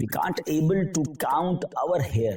We can't able to count our hair.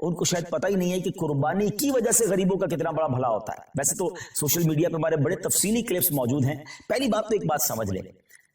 ان کو شاید پتہ ہی نہیں ہے کہ قربانی کی وجہ سے غریبوں کا کتنا بڑا بھلا ہوتا ہے. ویسے تو سوشل میڈیا پہ ہمارے بڑے تفصیلی کلپس موجود ہیں. پہلی بات تو ایک بات سمجھ لیں,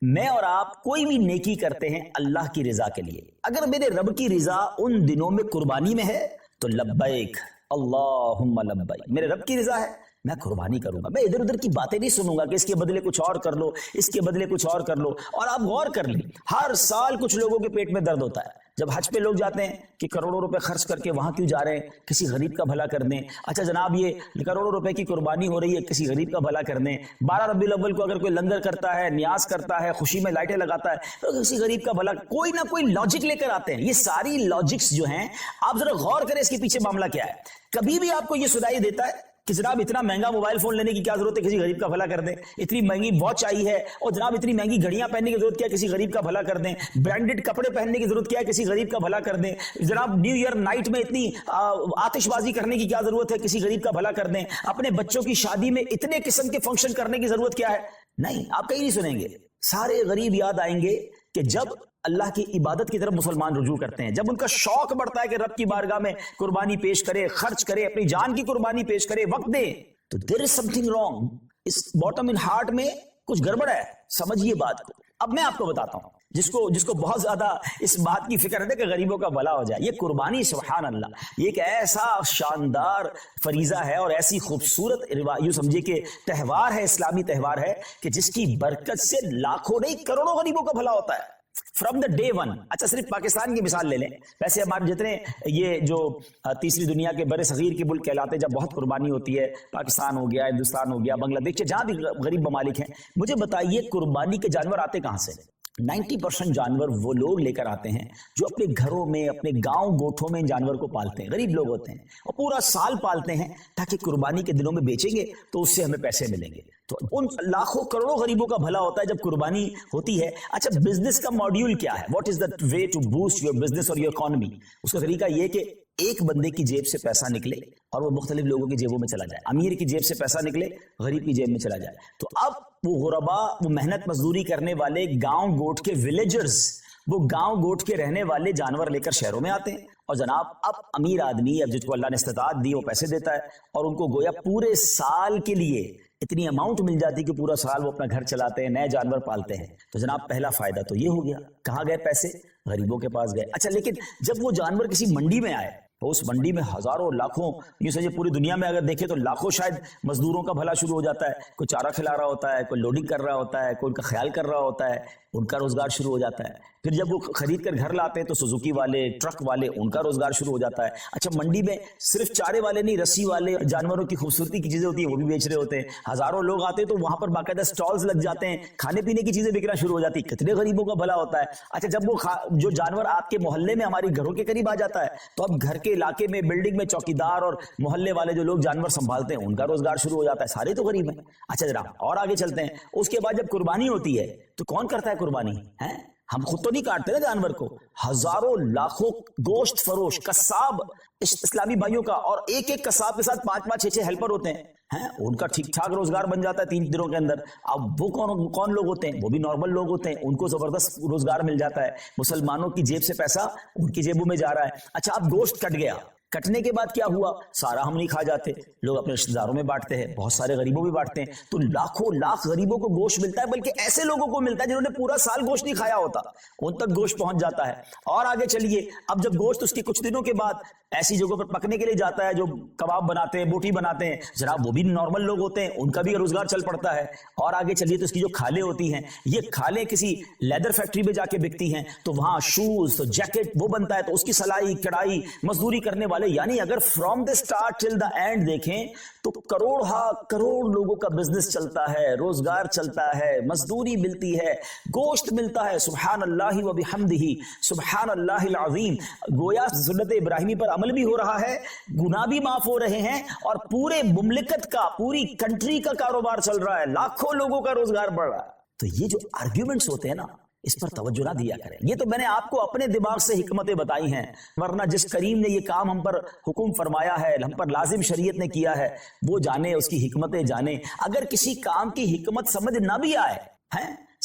میں اور آپ کوئی بھی نیکی کرتے ہیں اللہ کی رضا کے لیے. اگر میرے رب کی رضا ان دنوں میں قربانی میں ہے تو لبیک اللہم لبیک, میرے رب کی رضا ہے میں قربانی کروں گا. میں ادھر ادھر کی باتیں نہیں سنوں گا کہ اس کے بدلے کچھ اور کر لو, اس کے بدلے کچھ اور کر لو. اور آپ غور کر لیں, ہر سال کچھ لوگوں کے پیٹ میں درد ہوتا ہے جب حج پہ لوگ جاتے ہیں کہ کروڑوں روپے خرچ کر کے وہاں کیوں جا رہے ہیں, کسی غریب کا بھلا کر دیں. اچھا جناب یہ کروڑوں روپے کی قربانی ہو رہی ہے, کسی غریب کا بھلا کر دیں. 12 ربیع الاول کو اگر کوئی لنگر کرتا ہے, نیاز کرتا ہے, خوشی میں لائٹیں لگاتا ہے, تو کسی غریب کا بھلا, کوئی نہ کوئی لاجک لے کر آتے ہیں. یہ ساری لاجکس جو ہیں آپ ذرا غور کریں اس کے پیچھے معاملہ کیا ہے. کبھی بھی آپ کو یہ سنائی دیتا ہے کہ جناب اتنا مہنگا موبائل فون لینے کی کیا ضرورت ہے, کسی غریب کا بھلا کر دیں. اتنی مہنگی واچ آئی ہے اور جناب اتنی مہنگی گھڑیاں پہننے کی ضرورت کیا ہے, کسی غریب کا بھلا کر دیں. برانڈڈ کپڑے پہننے کی ضرورت کیا ہے, کسی غریب کا بھلا کر دیں. جناب نیو ایئر نائٹ میں اتنی آتش بازی کرنے کی کیا ضرورت ہے, کسی غریب کا بھلا کر دیں. اپنے بچوں کی شادی میں اتنے قسم کے فنکشن کرنے کی ضرورت کیا ہے. نہیں, آپ کہیں نہیں سنیں گے. سارے غریب یاد آئیں گے کہ جب اللہ کی عبادت کی طرف مسلمان رجوع کرتے ہیں, جب ان کا شوق بڑھتا ہے کہ رب کی بارگاہ میں قربانی پیش کرے, خرچ کرے, اپنی جان کی قربانی پیش کرے, وقت دے, تو there is something wrong. اس باٹم ان ہارٹ میں کچھ گڑبڑ ہے, سمجھیے بات کو. اب میں آپ کو بتاتا ہوں جس کو بہت زیادہ اس بات کی فکر ہے کہ غریبوں کا بھلا ہو جائے. یہ قربانی سبحان اللہ یہ ایک ایسا شاندار فریضہ ہے اور ایسی خوبصورت یوں سمجھے کہ تہوار ہے, اسلامی تہوار ہے کہ جس کی برکت سے لاکھوں نہیں کروڑوں غریبوں کا بھلا ہوتا ہے فرام دا ڈے ون. اچھا صرف پاکستان کی مثال لے لیں, ویسے ہمارے جتنے یہ جو تیسری دنیا کے بر صغیر کے ملک کہلاتے ہیں جب بہت قربانی ہوتی ہے, پاکستان ہو گیا, ہندوستان ہو گیا, بنگلہ دیش, جہاں بھی غریب ممالک ہیں, مجھے بتائیے قربانی کے جانور آتے کہاں سے؟ 90% جانور وہ لوگ لے کر آتے ہیں جو اپنے گھروں میں, اپنے گاؤں گوٹھوں میں ان جانور کو پالتے ہیں. غریب لوگ ہوتے ہیں اور پورا سال پالتے ہیں تاکہ قربانی کے دنوں میں بیچیں گے تو اس سے ہمیں پیسے ملیں گے. تو ان لاکھوں کروڑوں غریبوں کا بھلا ہوتا ہے جب قربانی ہوتی ہے. اچھا بزنس کا ماڈیول کیا ہے, what is the way to boost your business اور یور اکانومی؟ اس کا طریقہ یہ کہ ایک بندے کی جیب سے پیسہ نکلے اور وہ مختلف لوگوں کی جیبوں میں چلا جائے. امیر کی جیب سے پیسہ نکلے, غریب کی جیب میں چلا جائے. تو اب وہ غربا, وہ محنت مزدوری کرنے والے گاؤں گوٹ کے ولیجرز, وہ گاؤں گوٹ کے رہنے والے جانور لے کر شہروں میں آتے ہیں اور جناب اب امیر آدمی, اب جس کو اللہ نے استطاعت دی, وہ پیسے دیتا ہے اور ان کو گویا پورے سال کے لیے اتنی اماؤنٹ مل جاتی کہ پورا سال وہ اپنا گھر چلاتے ہیں, نئے جانور پالتے ہیں. تو جناب پہلا فائدہ تو یہ ہو گیا. کہاں گئے پیسے؟ غریبوں کے پاس گئے. اچھا لیکن جب وہ جانور کسی منڈی میں آئے تو اس منڈی میں ہزاروں لاکھوں, یوں سمجھے پوری دنیا میں اگر دیکھیں تو لاکھوں شاید مزدوروں کا بھلا شروع ہو جاتا ہے. کوئی چارہ کھلا رہا ہوتا ہے, کوئی لوڈنگ کر رہا ہوتا ہے, کوئی ان کا خیال کر رہا ہوتا ہے, ان کا روزگار شروع ہو جاتا ہے. پھر جب وہ خرید کر گھر لاتے ہیں تو سوزوکی والے, ٹرک والے, ان کا روزگار شروع ہو جاتا ہے. اچھا منڈی میں صرف چارے والے نہیں, رسی والے, جانوروں کی خوبصورتی کی چیزیں ہوتی ہیں وہ بھی بیچ رہے ہوتے ہیں. ہزاروں لوگ آتے ہیں تو وہاں پر باقاعدہ سٹالز لگ جاتے ہیں, کھانے پینے کی چیزیں بکنا شروع ہو جاتی ہیں. کتنے غریبوں کا بھلا ہوتا ہے. اچھا جب وہ جو جانور آپ کے محلے میں, ہماری گھروں کے قریب آ جاتا ہے تو اب گھر کے علاقے میں, بلڈنگ میں چوکیدار اور محلے والے جو لوگ جانور سنبھالتے ہیں ان کا روزگار شروع ہو جاتا ہے. سارے تو غریب ہیں. اچھا جناب اور آگے چلتے ہیں. اس کے بعد جب قربانی ہوتی ہے تو کون کرتا ہے قربانی؟ ہیں ہم خود تو نہیں کاٹتے نا جانور کو, ہزاروں لاکھوں گوشت فروش قصاب اسلامی بھائیوں کا, اور ایک ایک قصاب کے ساتھ 5-5 6-6 ہیلپر ہوتے ہیں, ان کا ٹھیک ٹھاک روزگار بن جاتا ہے 3 دنوں کے اندر. اب وہ کون لوگ ہوتے ہیں؟ وہ بھی نارمل لوگ ہوتے ہیں, ان کو زبردست روزگار مل جاتا ہے. مسلمانوں کی جیب سے پیسہ ان کی جیبوں میں جا رہا ہے. اچھا اب گوشت کٹ گیا, کٹنے کے بعد کیا ہوا؟ سارا ہم نہیں کھا جاتے, لوگ اپنے رشتہ داروں میں بانٹتے ہیں, بہت سارے غریبوں بھی بانٹتے ہیں. تو لاکھوں لاکھ غریبوں کو گوشت ملتا ہے, بلکہ ایسے لوگوں کو ملتا ہے جنہوں نے پورا سال گوشت نہیں کھایا ہوتا, ان تک گوشت پہنچ جاتا ہے. اور آگے چلیے, اب جب گوشت اس کے کچھ دنوں کے بعد ایسی جگہوں پر پکنے کے لیے جاتا ہے جو کباب بناتے ہیں, بوٹی بناتے ہیں, جناب وہ بھی نارمل لوگ ہوتے ہیں, ان کا بھی روزگار چل پڑتا ہے. اور آگے چلیے تو اس کی جو کھالیں ہوتی ہیں, یہ کھالیں کسی لیدر فیکٹری میں جا کے بکتی ہیں, تو وہاں شوز, تو جیکٹ وہ بنتا ہے, تو اس کی سلائی کڑائی مزدوری کرنے والے, یعنی اگر from the start till the and دیکھیں تو کروڑ لوگوں کا بزنس چلتا ہے, روزگار چلتا ہے, مزدوری ملتی ہے, گوشت ملتا ہے. سبحان اللہ و بحمدہ, سبحان اللہ العظیم. گویا سنت ابراہیمی پر عمل بھی ہو رہا ہے, گناہ بھی معاف ہو رہے ہیں, اور پورے مملکت کا, پوری کنٹری کا کاروبار چل رہا ہے, لاکھوں لوگوں کا روزگار بڑھ رہا ہے. تو یہ جو آرگیومنٹس ہوتے ہیں نا, اس پر توجہ نہ دیا کریں. یہ تو میں نے آپ کو اپنے دماغ سے حکمتیں بتائی ہیں, ورنہ جس کریم نے یہ کام ہم پر حکم فرمایا ہے, ہم پر لازم شریعت نے کیا ہے, وہ جانے, اس کی حکمتیں جانے. اگر کسی کام کی حکمت سمجھ نہ بھی آئے,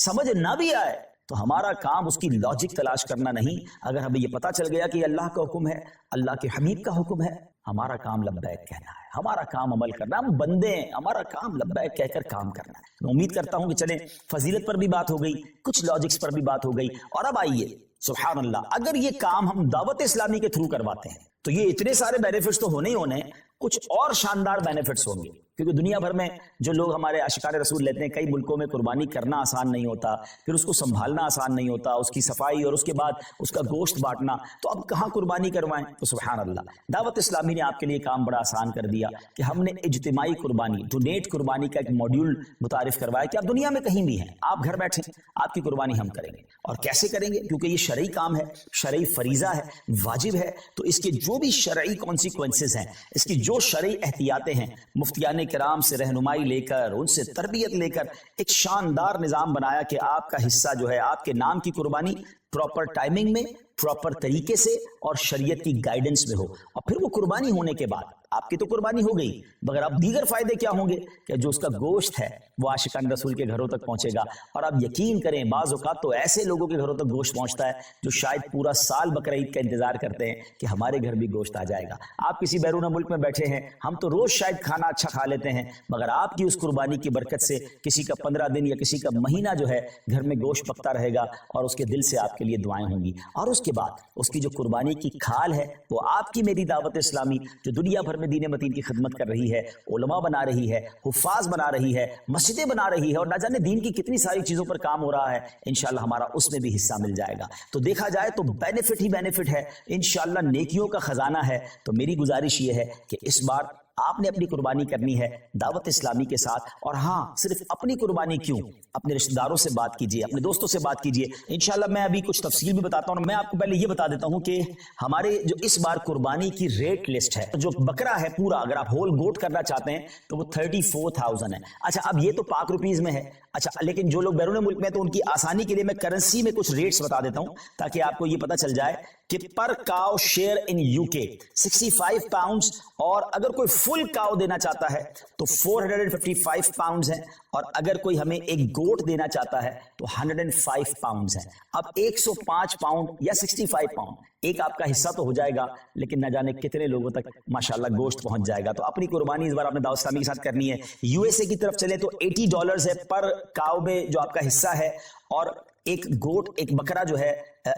سمجھ نہ بھی آئے, تو ہمارا کام اس کی لاجک تلاش کرنا نہیں. اگر ہمیں یہ پتا چل گیا کہ یہ اللہ کا حکم ہے, اللہ کے حبیب کا حکم ہے, ہمارا کام لبیک کہنا ہے, ہمارا کام عمل کرنا. ہم بندے ہیں, ہمارا کام لبیک کہہ کر کام کرنا ہے. میں امید کرتا ہوں کہ چلیں فضیلت پر بھی بات ہو گئی, کچھ لاجکس پر بھی بات ہو گئی. اور اب آئیے سبحان اللہ, اگر یہ کام ہم دعوت اسلامی کے تھرو کرواتے ہیں تو یہ اتنے سارے بینیفٹس تو ہونے ہی ہونے, کچھ اور شاندار بینیفٹس ہوں گے. کیونکہ دنیا بھر میں جو لوگ ہمارے عاشقان رسول لیتے ہیں, کئی ملکوں میں قربانی کرنا آسان نہیں ہوتا, پھر اس کو سنبھالنا آسان نہیں ہوتا, اس کی صفائی اور اس کے بعد اس کا گوشت بانٹنا. تو اب کہاں قربانی کروائیں؟ تو سبحان اللہ, دعوت اسلامی نے آپ کے لیے کام بڑا آسان کر دیا کہ ہم نے اجتماعی قربانی, ڈونیٹ قربانی کا ایک ماڈیول متعارف کروایا کہ آپ دنیا میں کہیں بھی ہیں, آپ گھر بیٹھیں, آپ کی قربانی ہم کریں گے. اور کیسے کریں گے؟ کیونکہ یہ شرعی کام ہے, شرعی فریضہ ہے, واجب ہے. تو اس کے جو بھی شرعی کانسیکوینسز ہیں, اس کی جو شرعی احتیاطیں ہیں, مفتیان کرام سے رہنمائی لے کر, ان سے تربیت لے کر ایک شاندار نظام بنایا کہ آپ کا حصہ جو ہے, آپ کے نام کی قربانی پراپر ٹائمنگ میں, پراپر طریقے سے اور شریعت کی گائیڈنس میں ہو. اور پھر وہ قربانی ہونے کے بعد آپ کی تو قربانی ہو گئی, مگر اب دیگر فائدے کیا ہوں گے کہ جو اس کا گوشت ہے وہ عاشقان رسول کے گھروں تک پہنچے گا. اور آپ یقین کریں, بعض اوقات تو ایسے لوگوں کے گھروں تک گوشت پہنچتا ہے جو شاید پورا سال بقرعید کا انتظار کرتے ہیں کہ ہمارے گھر بھی گوشت آ جائے گا. آپ کسی بیرون ملک میں بیٹھے ہیں, ہم تو روز شاید کھانا اچھا کھا لیتے ہیں, مگر آپ کی اس قربانی کی برکت سے کسی کا 15 دن یا کسی کا مہینہ جو ہے گھر میں گوشت پکتا رہے گا, اور اس کے دل سے آپ کے لیے دعائیں ہوں گی. اور اس کے بعد اس کی جو قربانی کی کھال ہے وہ آپ کی میری دعوت اسلامی جو دنیا بھر میں دین متین کی خدمت کر رہی ہے, علماء بنا رہی ہے, حفاظ بنا رہی ہے, مسجدیں بنا رہی ہے, اور نہ جانے دین کی کتنی ساری چیزوں پر کام ہو رہا ہے, انشاءاللہ ہمارا اس میں بھی حصہ مل جائے گا. تو دیکھا جائے تو بینیفٹ ہی بینیفٹ ہے, انشاءاللہ نیکیوں کا خزانہ ہے. تو میری گزارش یہ ہے کہ اس بار آپ نے اپنی قربانی کرنی ہے دعوت اسلامی کے ساتھ. اور ہاں, صرف اپنی قربانی کیوں, اپنے رشتہ داروں سے بات کیجئے, اپنے دوستوں سے بات کیجئے. انشاءاللہ میں ابھی کچھ تفصیل بھی بتاتا ہوں. میں آپ کو پہلے یہ بتا دیتا ہوں کہ ہمارے جو اس بار قربانی کی ریٹ لسٹ ہے, جو بکرا ہے پورا, اگر آپ ہول گوٹ کرنا چاہتے ہیں تو وہ 34,000 ہے. اچھا, اب یہ تو پاک روپیز میں ہے. اچھا, لیکن جو لوگ بیرون ملک میں, تو ان کی آسانی کے لیے میں کرنسی میں کچھ ریٹس بتا دیتا ہوں تاکہ آپ کو یہ پتا چل جائے کہ پر کاؤ شیئر ان UK 65 پاؤنڈز, اور اگر کوئی فل کاؤ دینا چاہتا ہے تو 455 پاؤنڈز ہیں, اور اگر کوئی ہمیں ایک گوٹ دینا چاہتا ہے تو 105 پاؤنڈز ہیں. اب 105 پاؤنڈ یا 65 پاؤنڈ ایک آپ کا حصہ تو ہو جائے گا, لیکن نہ جانے کتنے لوگوں تک ماشاءاللہ گوشت پہنچ جائے گا. تو اپنی قربانی اس بار آپ نے دعوت اسلامی کے ساتھ کرنی ہے. USA کی طرف چلے تو $80 ہے پر کاؤ میں جو آپ کا حصہ ہے, اور ایک گوٹ, ایک بکرا جو ہے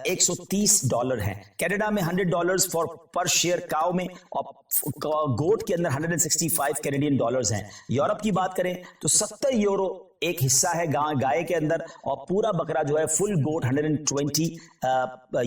$130 ہے. کینیڈا میں $100 پر شیئر کاؤ میں, اور گوٹ کے اندر 165 کینیڈین ڈالرز ہیں. یورپ کی بات کریں تو 70 یورو ایک حصہ ہے گائے کے اندر, اور پورا بکرا جو ہے فل گوٹ 120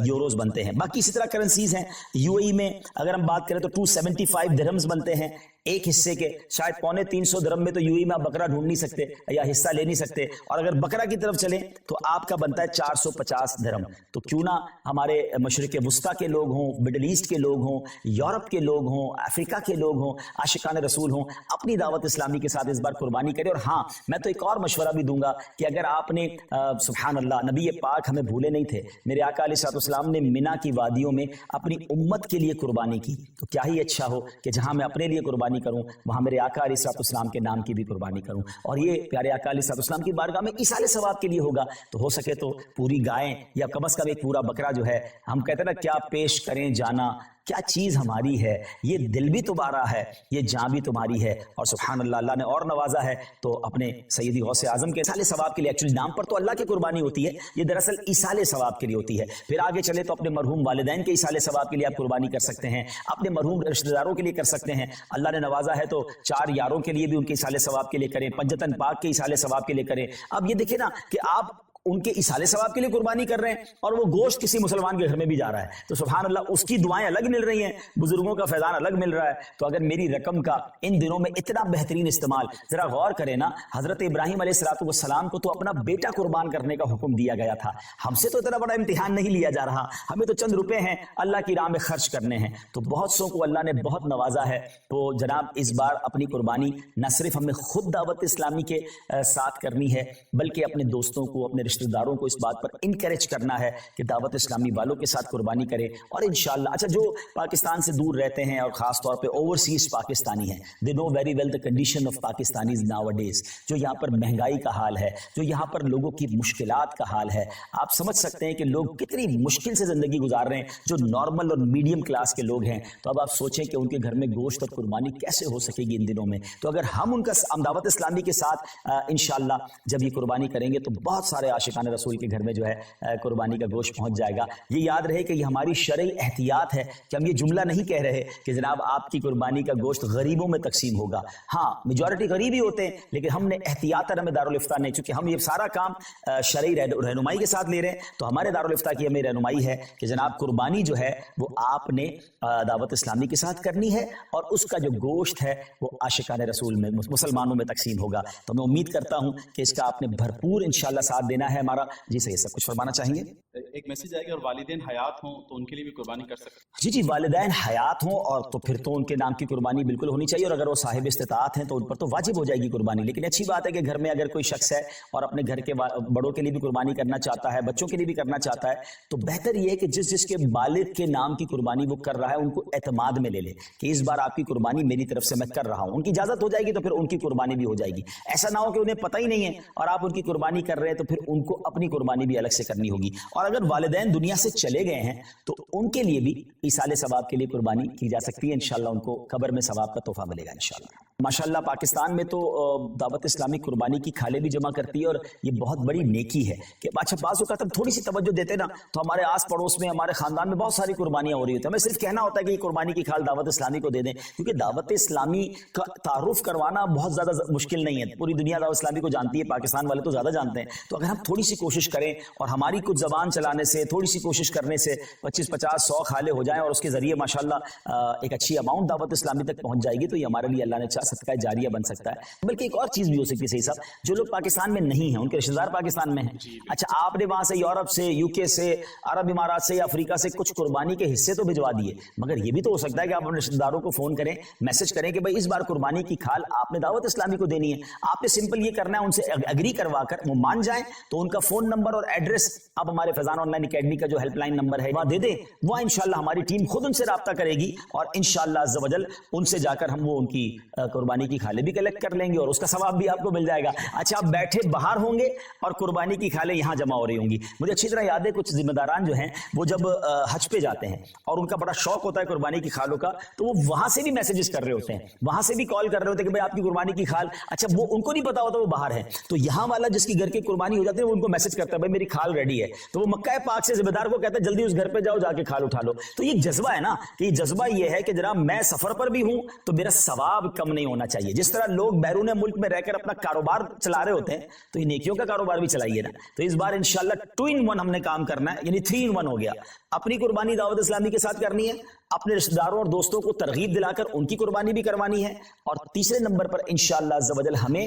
یوروز بنتے ہیں. باقی اسی طرح کرنسیز ہیں. UAE میں اگر ہم بات کریں تو 275 درہمز بنتے ہیں ایک حصے کے. شاید 350 درہم میں تو UAE میں آپ بکرا ڈھونڈ نہیں سکتے یا حصہ لے نہیں سکتے, اور اگر بکرا کی طرف چلیں تو آپ کا بنتا ہے 450 درہم. تو کیوں نہ ہمارے مشرق وسطیٰ کے لوگ ہوں, مڈل ایسٹ کے لوگ ہوں, یورپ کے لوگ ہوں, افریقہ کے لوگ ہوں, عاشقان رسول ہوں, اپنی دعوت اسلامی کے ساتھ اس بار قربانی کریں. اور ہاں, میں تو ایک اور مشورہ بھی دوں گا کہ اگر آپ نے سبحان اللہ, نبی پاک ہمیں بھولے نہیں تھے, میرے آقا علیہ الصلوۃ والسلام نے منا کی وادیوں میں اپنی امت کے لیے قربانی کی, تو کیا ہی اچھا ہو کہ جہاں میں اپنے لیے قربانی کروں وہاں میرے آقا علیہ الصلوۃ والسلام کے نام کی بھی قربانی کروں. اور یہ پیارے آقا علیہ الصلوۃ والسلام کی بارگاہ میں ایصال ثواب کے لیے ہوگا. تو ہو سکے تو پوری گائیں یا کم از کم ایک پورا بکرا جو ہے, ہم کہتے ہیں نا کیا پیش کریں جانا, کیا چیز ہماری ہے, یہ دل بھی تمہارا ہے, یہ جان بھی تمہاری ہے. اور سبحان اللہ, اللہ نے اور نوازا ہے تو اپنے سیدی غوث اعظم کے ایصال ثواب کے لیے, ایکچولی نام پر تو اللہ کی قربانی ہوتی ہے, یہ دراصل ایصال ثواب کے لیے ہوتی ہے. پھر آگے چلے تو اپنے مرحوم والدین کے ایصال ثواب کے لیے آپ قربانی کر سکتے ہیں, اپنے مرحوم رشتہ داروں کے لیے کر سکتے ہیں. اللہ نے نوازا ہے تو 4 یاروں کے لیے بھی ان کے ایصال ثواب کے لیے کریں, پنجتن پاک کے ایصال ثواب کے لیے کریں. اب یہ دیکھیں نا کہ آپ ان کے ایصال ثواب کے لیے قربانی کر رہے ہیں اور وہ گوشت کسی مسلمان کے گھر میں بھی جا رہا ہے, تو سبحان اللہ اس کی دعائیں الگ مل رہی ہیں, بزرگوں کا فیضان الگ مل رہا ہے. تو اگر میری رقم کا ان دنوں میں اتنا بہترین استعمال, ذرا غور کریں نا, حضرت ابراہیم علیہ الصلوۃ والسلام کو تو اپنا بیٹا قربان کرنے کا حکم دیا گیا تھا. ہم سے تو اتنا بڑا امتحان نہیں لیا جا رہا, ہمیں تو چند روپے ہیں اللہ کی راہ میں خرچ کرنے ہیں. تو بہت سو کو اللہ نے بہت نوازا ہے. تو جناب اس بار اپنی قربانی نہ صرف ہمیں خود دعوت اسلامی کے ساتھ کرنی ہے, بلکہ اپنے دوستوں کو, اپنے رشتہ داروں کو اس بات پر انکریج کرنا ہے کہ دعوت اسلامی والوں کے ساتھ قربانی کریں. اور انشاءاللہ اچھا جو پاکستان سے دور رہتے ہیں اور خاص طور پہ اوورسیز پاکستانی ہیں, they know very well the condition of Pakistanis nowadays, جو یہاں پر مہنگائی کا حال ہے, جو یہاں پر لوگوں کی مشکلات کا حال ہے. آپ سمجھ سکتے ہیں کہ لوگ کتنی مشکل سے زندگی گزار رہے ہیں جو نارمل اور میڈیم کلاس کے لوگ ہیں. تو اب آپ سوچیں کہ ان کے گھر میں گوشت اور قربانی کیسے ہو سکے گی ان دنوں میں. تو اگر ہم ان کا دعوت اسلامی کے ساتھ انشاءاللہ جب یہ قربانی کریں گے تو بہت سارے عاشقان رسول کے گھر میں جو ہے قربانی کا گوشت پہنچ جائے گا. یہ یاد رہے کہ یہ ہماری شرعی احتیاط ہے کہ ہم یہ جملہ نہیں کہہ رہے کہ جناب آپ کی قربانی کا گوشت غریبوں میں تقسیم ہوگا. ہاں میجورٹی غریب ہی ہوتے ہیں, لیکن ہم نے احتیاطاً ہمیں دارالافتا نہیں, چونکہ ہم یہ سارا کام شرعی رہنمائی کے ساتھ لے رہے ہیں, تو ہمارے دارالافتا کی ہمیں رہنمائی ہے کہ جناب قربانی جو ہے وہ آپ نے دعوت اسلامی کے ساتھ کرنی ہے اور اس کا جو گوشت ہے وہ عاشقان رسول میں مسلمانوں میں تقسیم ہوگا. تو میں امید کرتا ہوں کہ اس کا آپ نے بھرپور انشاءاللہ ساتھ دینا ہے ہمارا. جی صحیح, سب کچھ فرمانا چاہیں گے؟ ایک میسج آئے گا, اور والدین حیات ہوں تو ان کے لیے بھی قربانی کر سکتے ہیں؟ جی والدین حیات ہوں اور تو پھر تو ان کے نام کی قربانی بالکل ہونی چاہیے, اور اگر وہ صاحب استطاعت ہیں تو ان پر تو واجب ہو جائے گی قربانی. لیکن اچھی بات ہے کہ گھر میں اگر کوئی شخص ہے اور اپنے گھر کے بڑوں کے لیے بھی قربانی کرنا چاہتا ہے, بچوں کے لیے بھی کرنا چاہتا ہے, تو بہتر یہ ہے کہ جس کے بالغ کے نام کی قربانی وہ کر رہا ہے ان کو اعتماد میں لے لے کہ اس بار آپ کی قربانی میری طرف سے میں کر رہا ہوں. ان کی اجازت ہو جائے گی تو پھر ان کی قربانی بھی ہو جائے گی. ایسا نہ ہو کہ انہیں پتہ ہی نہیں ہے اور آپ ان کی قربانی کر رہے ہیں تو پھر ان کو اپنی قربانی بھی الگ سے کرنی ہوگی. اور اگر والدین دنیا سے چلے گئے ہیں تو ان کے لیے بھی ایصال ثواب کے لیے قربانی کی جا سکتی ہے. انشاءاللہ ان کو قبر میں ثواب کا تحفہ ملے گا انشاءاللہ. ماشاءاللہ پاکستان میں تو دعوت اسلامی قربانی کی کھالیں بھی جمع کرتی ہے, اور یہ بہت بڑی نیکی ہے کہ اچھا بعض اوقات ہم تھوڑی سی توجہ دیتے نا تو ہمارے آس پڑوس میں ہمارے خاندان میں بہت ساری قربانیاں ہو رہی ہوتی ہیں. ہمیں صرف کہنا ہوتا ہے کہ یہ قربانی کی کھال دعوت اسلامی کو دے دیں, کیونکہ دعوت اسلامی کا تعارف کروانا بہت زیادہ مشکل نہیں ہے. پوری دنیا دعوت اسلامی کو جانتی ہے, پاکستان والے تو زیادہ جانتے ہیں. تو اگر ہم تھوڑی سی کوشش کریں اور ہماری کچھ زبان چلانے سے, تھوڑی سی کوشش کرنے سے 25, 50, 100 کھالے ہو جائیں اور اس کے ذریعے ماشاءاللہ ایک اچھی اماؤنٹ دعوت اسلامی تک پہنچ جائے گی, تو یہ ہمارے لیے اللہ نے چاہا صدقہ جاریہ بن سکتا ہے. بلکہ ایک اور چیز بھی ہو سکتی ہے صحیح صاحب, جو لوگ پاکستان میں نہیں ہیں ان کے رشتہ دار پاکستان میں ہیں. اچھا آپ نے وہاں سے یورپ سے, یو کے سے, عرب امارات سے یا افریقہ سے کچھ قربانی کے حصے تو بھجوا دیے, مگر یہ بھی تو ہو سکتا ہے کہ آپ اپنے رشتہ داروں کو فون کریں, میسج کریں کہ بھائی اس بار قربانی کی کھال آپ نے دعوت اسلامی کو دینی ہے. آپ نے سمپل یہ کرنا ہے ان سے اگری کروا کر وہ مان جائیں تو ان کا فون نمبر اور ایڈریس آپ ہمارے فیضان آن لائن اکیڈمی کا جو ہیلپ لائن نمبر ہے وہاں دے دیں. وہ انشاءاللہ ہماری ٹیم خود ان سے رابطہ کرے گی اور انشاءاللہ عز و جل ان سے جا کر ہم وہ ان کی قربانی کی کھالیں بھی کلیکٹ کر لیں گے اور اس کا ثواب بھی آپ کو مل جائے گا. اچھا آپ بیٹھے باہر ہوں گے اور قربانی کی کھالیں یہاں جمع ہو رہی ہوں گی. مجھے اچھی طرح یاد ہے کچھ ذمہ داران جو ہیں وہ جب حج پہ جاتے ہیں اور ان کا بڑا شوق ہوتا ہے قربانی کی کھالوں کا, تو وہ وہاں سے بھی میسیجز کر رہے ہوتے ہیں, وہاں سے بھی کال کر رہے ہوتے ہیں کہ بھائی آپ کی قربانی کی کھال. اچھا وہ ان کو نہیں پتا ہوتا وہ باہر ہے, تو یہاں والا جس کی گھر کی قربانی ہو جاتی ہے وہ ان کو میسج کرتا ہے بھائی میری کھال ریڈی ہے, تو وہ مکہ پاک سے ذمہ دار کو کہتا ہے جلدی اس گھر پہ جاؤ, جا کے کھال اٹھا لو. تو یہ جذبہ ہے نا, کہ یہ جذبہ یہ ہے کہ جناب میں سفر پر بھی ہوں تو میرا ثواب کم نہیں ہونا چاہیے. جس طرح لوگ بیرون ملک میں رہ کر اپنا کاروبار چلا رہے ہوتے ہیں تو یہ نیکیوں کا کاروبار بھی چلائیے نا. تو اس بار انشاءاللہ 2 in 1 ہم نے کام کرنا ہے, یعنی 3 in 1 ہو گیا. اپنی قربانی دعوت اسلامی کے ساتھ کرنی ہے, اپنے رشتہ داروں اور دوستوں کو ترغیب دلا کر ان کی قربانی بھی کروانی ہے, اور تیسرے نمبر پر انشاءاللہ عز و جل ہمیں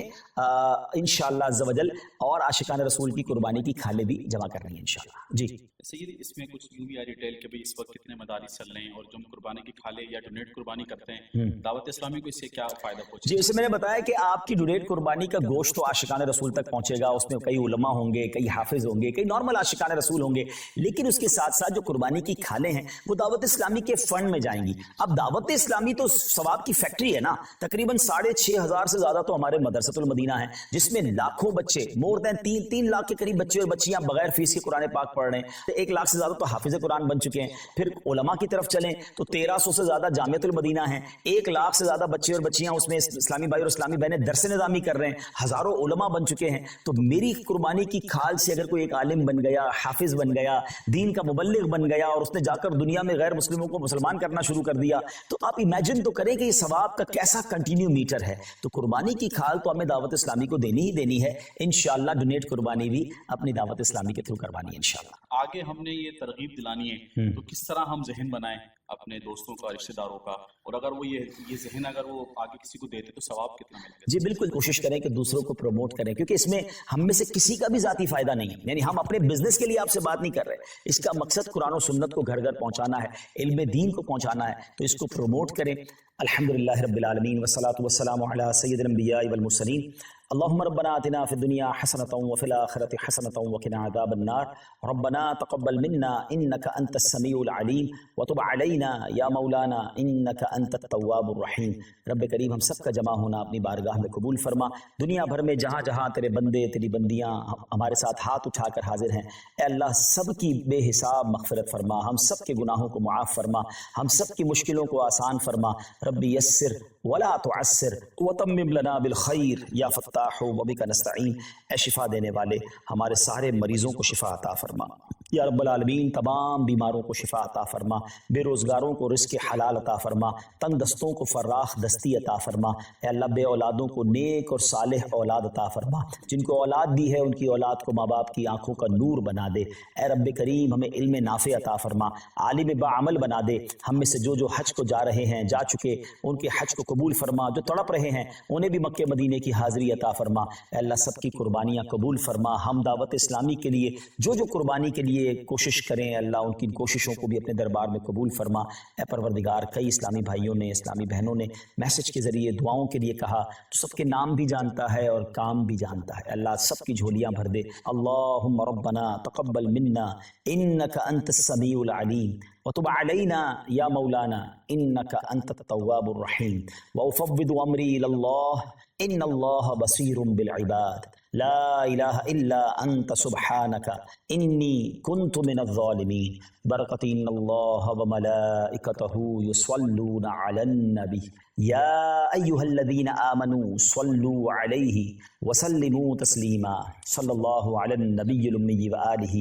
انشاءاللہ عز و جل اور عاشقان رسول کی قربانی کی کھالیں بھی جمع کرنی ہے انشاءاللہ. جی سید اس میں کچھ یوں بھی آ ڈیٹیل کہ بھئی اس وقت کتنے مدارس چل رہے ہیں اور جو قربانی کی کھالیں یا ڈونیٹ قربانی کرتے ہیں دعوت اسلامی کو اس سے کیا فائدہ پہنچے؟ جی جیسے میں نے بتایا کہ آپ کی ڈونیٹ قربانی کا گوشت تو عاشقان رسول تک پہنچے گا, اس میں کئی علماء ہوں گے, کئی حافظ ہوں گے, کئی نارمل عاشقان رسول ہوں گے, لیکن اس کے ساتھ ساتھ جو قربانی کی کھالیں ہیں وہ دعوت اسلامی کے فنڈ میں جائیں گی. اب دعوت اسلامی تو ثواب کی فیکٹری ہے نا, تقریباً 6,500 سے زیادہ تو ہمارے مدرسۃ المدینہ ہیں جس میں لاکھوں بچے, مور دین 3 لاکھ کے قریب بچے اور بچیاں بغیر فیس کے قرآن پاک پڑھ رہے ہیں. 1 لاکھ سے زیادہ تو حافظ قرآن بن چکے ہیں. پھر علماء کی طرف چلیں تو 1300 سے زیادہ جامعۃ المدینہ ہیں, 1 لاکھ سے زیادہ بچے اور بچیاں اس میں اسلامی بھائی اور اسلامی بہنیں درس نظامی کر رہے ہیں, ہزاروں علماء بن چکے ہیں. تو میری قربانی کی کھال سے اگر کوئی ایک عالم بن گیا, حافظ بن گیا, دین کا مبلغ بن گیا اور اس نے جا کر دنیا میں غیر مسلموں کو مسلمان کرنا شروع کر دیا, تو آپ امیجن تو کریں کہ یہ ثواب کا کیسا کنٹینیو میٹر ہے. تو قربانی کی کھال تو ہمیں دعوت اسلامی کو دینی ہی دینی ہے انشاءاللہ. ڈونیٹ قربانی بھی اپنی دعوت اسلامی کے تھرو کروانی ہے انشاءاللہ. آگے ہم نے یہ ترغیب دلانی ہے تو کس طرح ہم ذہن بنائیں اپنے دوستوں کا, رشتہ داروں کا, اور اگر وہ یہ ذہن اگر وہ آگے کسی کو دیتے تو ثواب کتنا ملے گا؟ جی بالکل کوشش کریں کہ دوسروں کو پروموٹ کریں, کیونکہ اس میں ہم میں سے کسی کا بھی ذاتی فائدہ نہیں ہے. یعنی ہم اپنے بزنس کے لیے آپ سے بات نہیں کر رہے, اس کا مقصد قرآن و سنت کو گھر گھر پہنچانا ہے, علم دین کو پہنچانا ہے. تو اس کو پروموٹ کریں. الحمدللہ رب العالمین والصلاۃ والسلام علی سید الانبیاء والمرسلین اللهم ربنا آتنا في الدنيا حسنة وفي الآخرة حسنة وقنا عذاب النار ربنا تقبل منا إنك أنت السميع العليم وتب علينا يا مولانا إنك أنت التواب الرحيم۔ رب کریم ہم سب کا جمع ہونا اپنی بارگاہ میں قبول فرما۔ دنیا بھر میں جہاں جہاں تیرے بندے تیری بندیاں ہمارے ساتھ ہاتھ اٹھا کر حاضر ہیں، اے اللہ سب کی بے حساب مغفرت فرما، ہم سب کے گناہوں کو معاف فرما، ہم سب کی مشکلوں کو آسان فرما۔ رب یسر ولا تعسر وتمم لنا بالخیر یا فتاح وبک نستعین۔ اے شفا دینے والے ہمارے سارے مریضوں کو شفا عطا فرما یا رب العالمین، تمام بیماروں کو شفا عطا فرما، بے روزگاروں کو رزق حلال عطا فرما، تنگ دستوں کو فراخ دستی عطا فرما، اے اللہ بے اولادوں کو نیک اور صالح اولاد عطا فرما، جن کو اولاد دی ہے ان کی اولاد کو ماں باپ کی آنکھوں کا نور بنا دے۔ اے رب کریم ہمیں علم نافع عطا فرما، عالم باعمل بنا دے۔ ہم میں سے جو حج کو جا رہے ہیں، جا چکے، ان کے حج کو قبول فرما، جو تڑپ رہے ہیں انہیں بھی مکے مدینے کی حاضری عطا فرما۔ اے اللہ سب کی قربانیاں قبول فرما۔ ہم دعوت اسلامی کے لیے جو قربانی کے لیے کوشش کریں، اللہ ان کی کوششوں کو بھی اپنے دربار میں قبول فرما۔ اے پروردگار، کئی اسلامی بھائیوں نے، اسلامی بہنوں نے میسج کے ذریعے دعاؤں کے لیے کہا، تو سب کے نام بھی جانتا ہے اور کام بھی جانتا ہے۔ اللہ سب کی جھولیاں بھر دے۔ اللہم ربنا تقبل منا انک انت السمیع العلیم وتب علینا یا مولانا انک انت التواب الرحیم وافوض امری الی اللہ ان اللہ بصیر بالعباد لا الہ الا انت سبحانک انی کنت من الظالمین برکت ان اللہ وملائکتہ یصلون علی النبی یا ایہا الذین آمنوا صلوا علیہ وسلموا تسلیما صلی اللہ علی النبی الامی وآلہ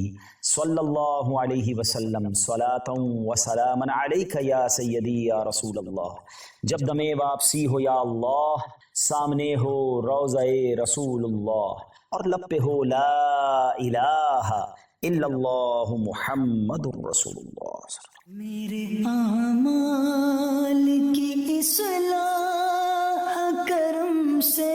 صلی اللہ علیہ وسلم صلاۃ وسلاما علیک یا سیدی یا رسول اللہ۔ جب دم واپسی ہو یا اللہ، سامنے ہو روضہ رسول اللہ اور لب پہ ہو لا الہ الا اللہ محمد رسول اللہ۔ میرے اعمال کی اصلاح کرم سے